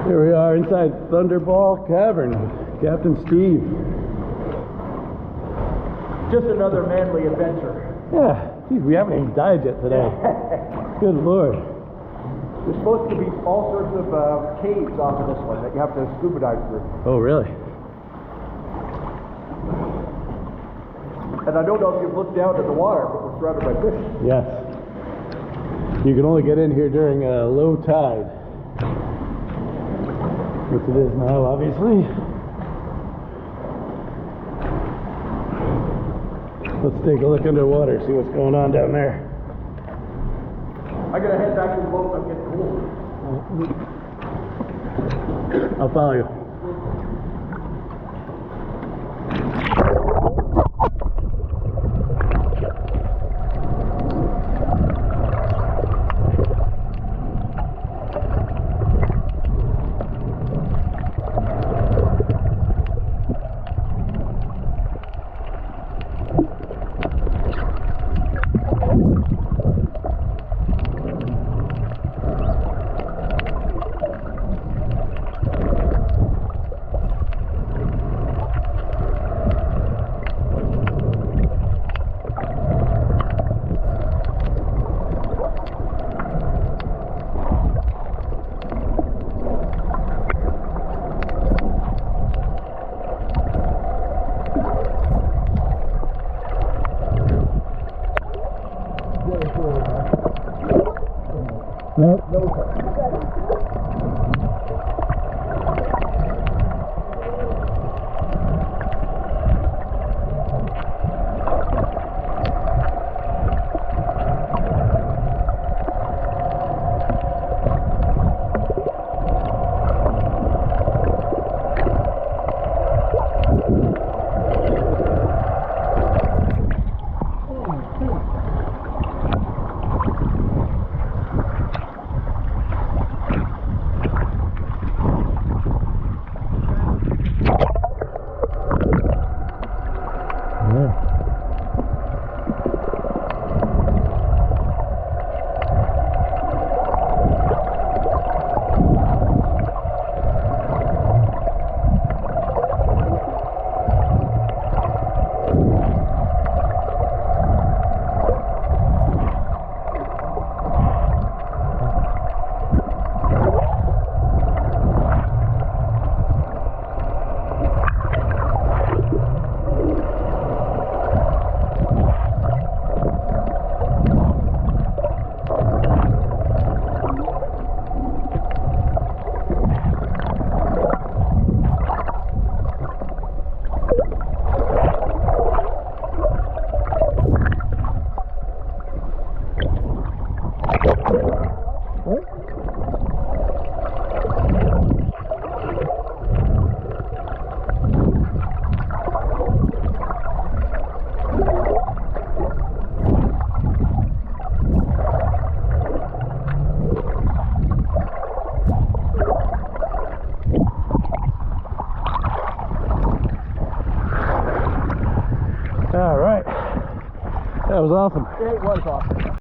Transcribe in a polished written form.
Here we are inside Thunderball Cavern with Captain Steve. Just another manly adventure. Yeah, geez, we haven't even died yet today. Good Lord. There's supposed to be all sorts of caves off of this one that you have to scuba dive through. Oh, really? And I don't know if you've looked down at the water, but we're surrounded by fish. Yes. You can only get in here during low tide, which it is now, obviously. Let's take a look underwater, see what's going on down there. I gotta head back to the boat. I'm getting cold. I'll follow you. Nope. All right. That was awesome. It was awesome.